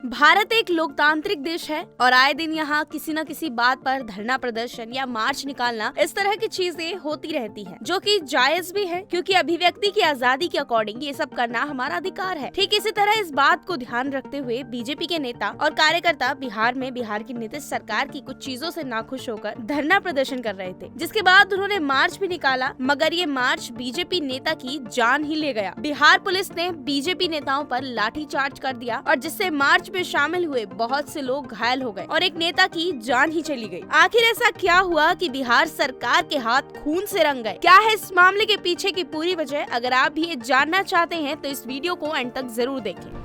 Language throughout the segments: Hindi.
भारत एक लोकतांत्रिक देश है और आए दिन यहाँ किसी न किसी बात पर धरना प्रदर्शन या मार्च निकालना इस तरह की चीजें होती रहती है, जो कि जायज भी है क्योंकि अभिव्यक्ति की आजादी के अकॉर्डिंग ये सब करना हमारा अधिकार है। ठीक इसी तरह इस बात को ध्यान रखते हुए बीजेपी के नेता और कार्यकर्ता बिहार में बिहार की नीतीश सरकार की कुछ चीजों से नाखुश होकर धरना प्रदर्शन कर रहे थे, जिसके बाद उन्होंने मार्च भी निकाला, मगर ये मार्च बीजेपी नेता की जान ही ले गया। बिहार पुलिस ने बीजेपी नेताओं पर लाठीचार्ज कर दिया और जिससे मार्च में शामिल हुए बहुत से लोग घायल हो गए और एक नेता की जान ही चली गई। आखिर ऐसा क्या हुआ कि बिहार सरकार के हाथ खून से रंग गए? क्या है इस मामले के पीछे की पूरी वजह? अगर आप भी ये जानना चाहते हैं तो इस वीडियो को अंत तक जरूर देखें।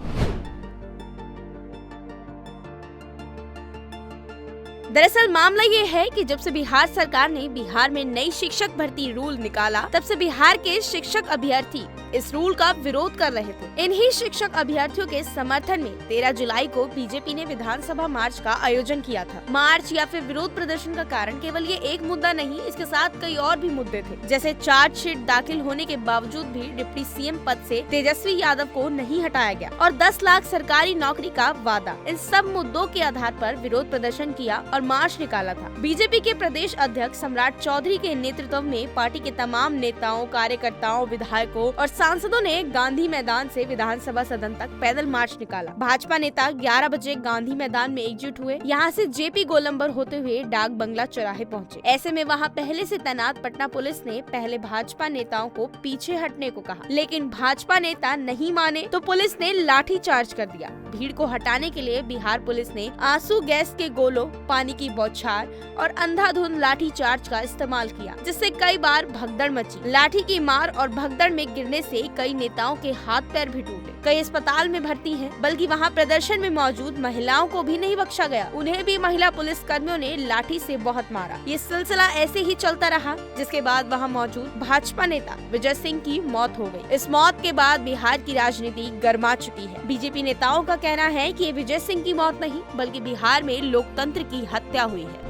दरअसल मामला ये है कि जब से बिहार सरकार ने बिहार में नई शिक्षक भर्ती रूल निकाला, तब से बिहार के शिक्षक अभ्यर्थी इस रूल का विरोध कर रहे थे। इन्हीं शिक्षक अभ्यर्थियों के समर्थन में 13 जुलाई को बीजेपी ने विधानसभा मार्च का आयोजन किया था। मार्च या फिर विरोध प्रदर्शन का कारण केवल ये एक मुद्दा नहीं, इसके साथ कई और भी मुद्दे थे, जैसे चार्जशीट दाखिल होने के बावजूद भी डिप्टी सीएम पद से तेजस्वी यादव को नहीं हटाया गया और 10 लाख सरकारी नौकरी का वादा। इन सब मुद्दों के आधार पर विरोध प्रदर्शन किया और मार्च निकाला था। बीजेपी के प्रदेश अध्यक्ष सम्राट चौधरी के नेतृत्व में पार्टी के तमाम नेताओं, कार्यकर्ताओं, विधायकों और सांसदों ने गांधी मैदान से विधानसभा सदन तक पैदल मार्च निकाला। भाजपा नेता 11 बजे गांधी मैदान में एकजुट हुए। यहाँ से जेपी गोलंबर होते हुए डाक बंगला चौराहे पहुँचे। ऐसे में वहाँ पहले से तैनात पटना पुलिस ने पहले भाजपा नेताओं को पीछे हटने को कहा, लेकिन भाजपा नेता नहीं माने तो पुलिस ने लाठी चार्ज कर दिया। भीड़ को हटाने के लिए बिहार पुलिस ने आंसू गैस के गोलों, पानी की बौछार और अंधाधुंध लाठी चार्ज का इस्तेमाल किया, जिससे कई बार भगदड़ मची। लाठी की मार और भगदड़ में गिरने से कई नेताओं के हाथ पैर भी टूटे। कई अस्पताल में भर्ती हैं, बल्कि वहां प्रदर्शन में मौजूद महिलाओं को भी नहीं बख्शा गया। उन्हें भी महिला पुलिस कर्मियों ने लाठी से बहुत मारा। ये सिलसिला ऐसे ही चलता रहा, जिसके बाद वहां मौजूद भाजपा नेता विजय सिंह की मौत हो गई। इस मौत के बाद बिहार की राजनीति गर्मा चुकी है। बीजेपी नेताओं का कहना है कि ये विजय सिंह की मौत नहीं, बल्कि बिहार में लोकतंत्र की हत्या हुई है।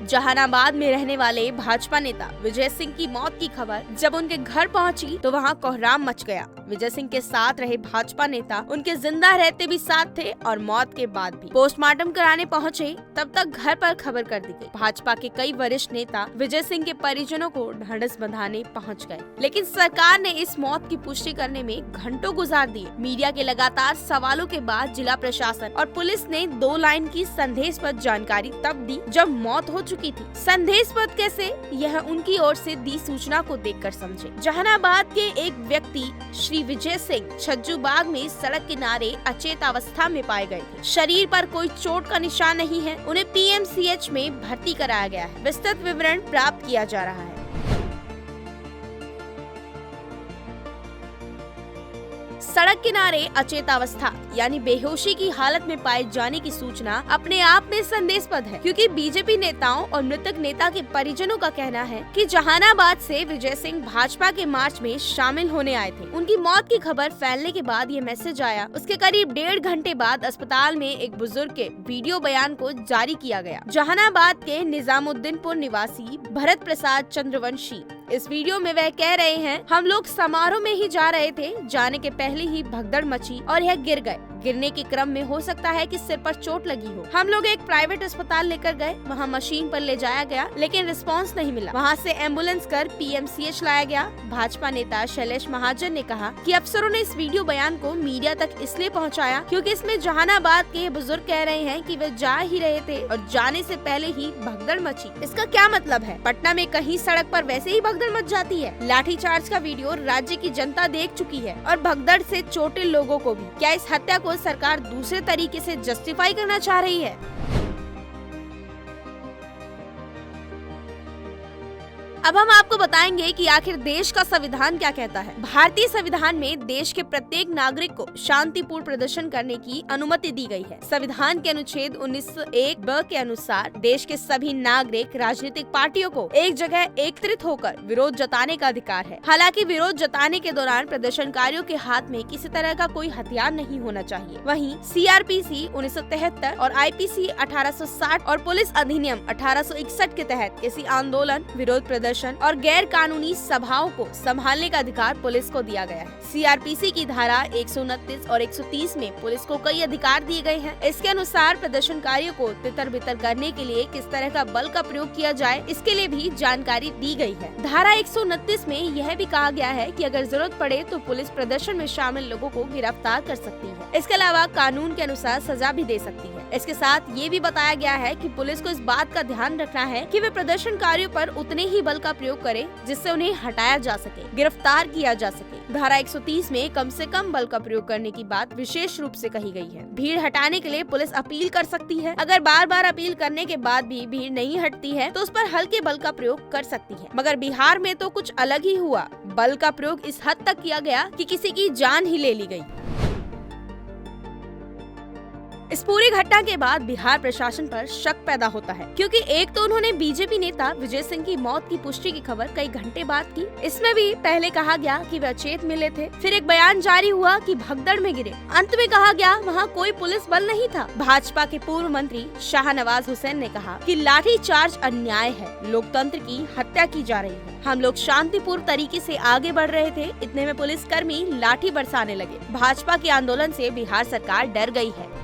जहानाबाद में रहने वाले भाजपा नेता विजय सिंह की मौत की खबर जब उनके घर पहुंची तो वहां कोहराम मच गया। विजय सिंह के साथ रहे भाजपा नेता उनके जिंदा रहते भी साथ थे और मौत के बाद भी। पोस्टमार्टम कराने पहुंचे तब तक घर पर खबर कर दी गई। भाजपा के कई वरिष्ठ नेता विजय सिंह के परिजनों को ढांढस बंधाने पहुंच गए, लेकिन सरकार ने इस मौत की पुष्टि करने में घंटों गुजार दिए। मीडिया के लगातार सवालों के बाद जिला प्रशासन और पुलिस ने 2 लाइन की संदेशबद्ध जानकारी तब दी जब मौत हो चुकी थी। संदेशबद्ध कैसे, यह उनकी ओर से दी सूचना को देखकर समझे। जहानाबाद के एक व्यक्ति श्री विजय सिंह छज्जू बाग में सड़क किनारे अचेत अवस्था में पाए गए थे। शरीर पर कोई चोट का निशान नहीं है। उन्हें पीएमसीएच में भर्ती कराया गया है। विस्तृत विवरण प्राप्त किया जा रहा है। सड़क किनारे अचेतावस्था यानी बेहोशी की हालत में पाए जाने की सूचना अपने आप में संदेशबद्ध है, क्योंकि बीजेपी नेताओं और मृतक नेता के परिजनों का कहना है कि जहानाबाद से विजय सिंह भाजपा के मार्च में शामिल होने आए थे। उनकी मौत की खबर फैलने के बाद ये मैसेज आया। उसके करीब 1.5 घंटे बाद अस्पताल में एक बुजुर्ग के वीडियो बयान को जारी किया गया। जहानाबाद के निजामुद्दीनपुर निवासी भरत प्रसाद चंद्रवंशी इस वीडियो में वह कह रहे हैं, हम लोग समारोह में ही जा रहे थे, जाने के पहले ही भगदड़ मची और यह गिर गए। गिरने के क्रम में हो सकता है कि सिर पर चोट लगी हो। हम लोग एक प्राइवेट अस्पताल लेकर गए, वहाँ मशीन पर ले जाया गया, लेकिन रिस्पांस नहीं मिला। वहाँ से एम्बुलेंस कर पीएमसीएच लाया गया। भाजपा नेता शैलेश महाजन ने कहा कि अफसरों ने इस वीडियो बयान को मीडिया तक इसलिए पहुँचाया क्योंकि इसमें जहानाबाद के बुजुर्ग कह रहे हैं कि वे जा ही रहे थे और जाने से पहले ही भगदड़ मची। इसका क्या मतलब है? पटना में कहीं सड़क पर वैसे ही भगदड़ मच जाती है। लाठीचार्ज का वीडियो राज्य की जनता देख चुकी है और भगदड़ से चोटे लोगों को भी। क्या इस हत्या को सरकार दूसरे तरीके से जस्टिफाई करना चाह रही है? अब हम आपको बताएंगे कि आखिर देश का संविधान क्या कहता है। भारतीय संविधान में देश के प्रत्येक नागरिक को शांतिपूर्ण प्रदर्शन करने की अनुमति दी गई है। संविधान के अनुच्छेद 19(1)(ब) के अनुसार देश के सभी नागरिक राजनीतिक पार्टियों को एक जगह एकत्रित होकर विरोध जताने का अधिकार है। हालांकि विरोध जताने के दौरान प्रदर्शनकारियों के हाथ में किसी तरह का कोई हथियार नहीं होना चाहिए। वहीं सीआरपीसी 1973 और आईपीसी 1860 और पुलिस अधिनियम 1861 के तहत किसी आंदोलन, विरोध प्रदर्शन प्रदर्शन और गैर कानूनी सभाओं को संभालने का अधिकार पुलिस को दिया गया है। CRPC की धारा 129 और 130 में पुलिस को कई अधिकार दिए गए हैं। इसके अनुसार प्रदर्शनकारियों को तितर बितर करने के लिए किस तरह का बल का प्रयोग किया जाए, इसके लिए भी जानकारी दी गई है। धारा 129 में यह भी कहा गया है कि अगर जरूरत पड़े तो पुलिस प्रदर्शन में शामिल लोगों को गिरफ्तार कर सकती है। इसके अलावा कानून के अनुसार सजा भी दे सकती है। इसके साथ ये भी बताया गया है कि पुलिस को इस बात का ध्यान रखना है कि वे प्रदर्शनकारियों पर उतने ही बल का प्रयोग करे जिससे उन्हें हटाया जा सके, गिरफ्तार किया जा सके। धारा 130 में कम से कम बल का प्रयोग करने की बात विशेष रूप से कही गई है। भीड़ हटाने के लिए पुलिस अपील कर सकती है। अगर बार बार अपील करने के बाद भी भीड़ नहीं हटती है तो उस पर हल्के बल का प्रयोग कर सकती है। मगर बिहार में तो कुछ अलग ही हुआ। बल का प्रयोग इस हद तक किया गया कि किसी की जान ही ले ली गई। इस पूरी घटना के बाद बिहार प्रशासन पर शक पैदा होता है, क्योंकि एक तो उन्होंने बीजेपी नेता विजय सिंह की मौत की पुष्टि की खबर कई घंटे बाद की। इसमें भी पहले कहा गया कि वे अचेत मिले थे, फिर एक बयान जारी हुआ कि भगदड़ में गिरे, अंत में कहा गया वहाँ कोई पुलिस बल नहीं था। भाजपा के पूर्व मंत्री शाहनवाज हुसैन ने कहा कि लाठीचार्ज अन्याय है, लोकतंत्र की हत्या की जा रही है। हम लोग शांतिपूर्ण तरीके से आगे बढ़ रहे थे, इतने में पुलिसकर्मी लाठी बरसाने लगे। भाजपा के आंदोलन से बिहार सरकार डर गई है।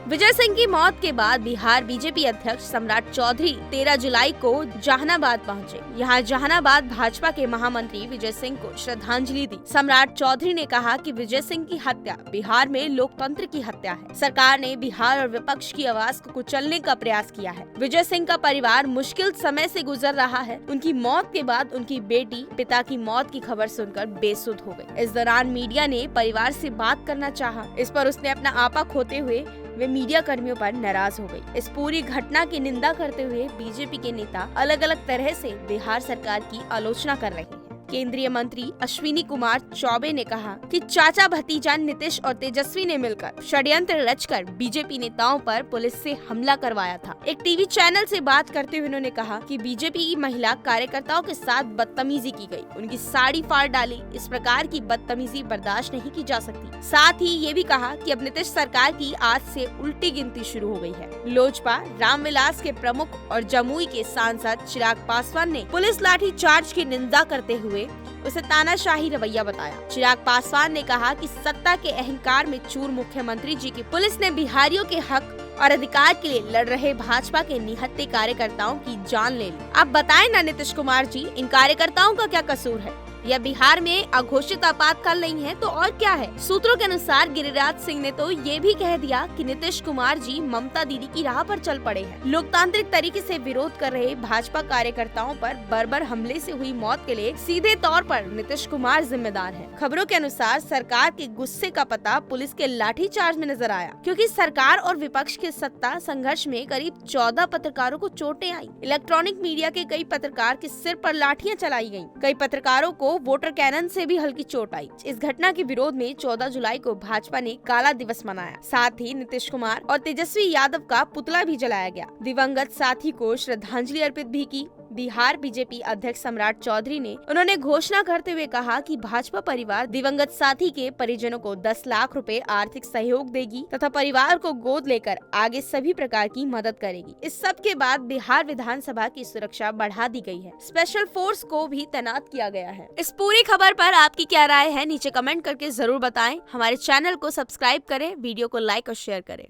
विजय सिंह की मौत के बाद बिहार बीजेपी अध्यक्ष सम्राट चौधरी 13 जुलाई को जहानाबाद पहुंचे। यहां जहानाबाद भाजपा के महामंत्री विजय सिंह को श्रद्धांजलि दी। सम्राट चौधरी ने कहा कि विजय सिंह की हत्या बिहार में लोकतंत्र की हत्या है। सरकार ने बिहार और विपक्ष की आवाज को कुचलने का प्रयास किया है। विजय सिंह का परिवार मुश्किल समय से गुजर रहा है। उनकी मौत के बाद उनकी बेटी पिता की मौत की खबर सुनकर बेसुध हो गई। इस दौरान मीडिया ने परिवार से बात करना चाहा, इस पर उसने अपना आपा खोते हुए वे मीडिया कर्मियों पर नाराज हो गई। इस पूरी घटना की निंदा करते हुए बीजेपी के नेता अलग अलग तरह से बिहार सरकार की आलोचना कर रहे हैं। केंद्रीय मंत्री अश्विनी कुमार चौबे ने कहा कि चाचा भतीजा नीतीश और तेजस्वी ने मिलकर षड्यंत्र रचकर बीजेपी नेताओं पर पुलिस से हमला करवाया था। एक टीवी चैनल से बात करते हुए उन्होंने कहा कि बीजेपी की महिला कार्यकर्ताओं के साथ बदतमीजी की गई, उनकी साड़ी फाड़ डाली। इस प्रकार की बदतमीजी बर्दाश्त नहीं की जा सकती। साथ ही ये भी कहा कि अब नीतीश सरकार की आज से उल्टी गिनती शुरू हो गई है। लोजपा रामविलास के प्रमुख और जमुई के सांसद चिराग पासवान ने पुलिस लाठी चार्ज की निंदा करते हुए उसे तानाशाही रवैया बताया। चिराग पासवान ने कहा कि सत्ता के अहंकार में चूर मुख्यमंत्री जी की पुलिस ने बिहारियों के हक और अधिकार के लिए लड़ रहे भाजपा के निहत्थे कार्यकर्ताओं की जान ले ली। अब बताएं ना नीतीश कुमार जी, इन कार्यकर्ताओं का क्या कसूर है? या बिहार में अघोषित आपातकाल नहीं है तो और क्या है? सूत्रों के अनुसार गिरिराज सिंह ने तो ये भी कह दिया कि नीतीश कुमार जी ममता दीदी की राह पर चल पड़े हैं। लोकतांत्रिक तरीके से विरोध कर रहे भाजपा कार्यकर्ताओं पर बर्बर हमले से हुई मौत के लिए सीधे तौर पर नीतीश कुमार जिम्मेदार है। खबरों के अनुसार सरकार के गुस्से का पता पुलिस के लाठीचार्ज में नजर आया, क्योंकि सरकार और विपक्ष के सत्ता संघर्ष में करीब 14 पत्रकारों को चोटें आई। इलेक्ट्रॉनिक मीडिया के कई पत्रकार के सिर पर लाठियां चलाई गयी। कई पत्रकारों को वोटर कैनन से भी हल्की चोट आई। इस घटना के विरोध में 14 जुलाई को भाजपा ने काला दिवस मनाया। साथ ही नीतीश कुमार और तेजस्वी यादव का पुतला भी जलाया गया। दिवंगत साथी को श्रद्धांजलि अर्पित भी की। बिहार बीजेपी अध्यक्ष सम्राट चौधरी ने उन्होंने घोषणा करते हुए कहा कि भाजपा परिवार दिवंगत साथी के परिजनों को 10 लाख रुपए आर्थिक सहयोग देगी तथा परिवार को गोद लेकर आगे सभी प्रकार की मदद करेगी। इस सब के बाद बिहार विधानसभा की सुरक्षा बढ़ा दी गई है। स्पेशल फोर्स को भी तैनात किया गया है। इस पूरी खबर पर आपकी क्या राय है, नीचे कमेंट करके जरूर बताएं। हमारे चैनल को सब्सक्राइब करें, वीडियो को लाइक और शेयर करें।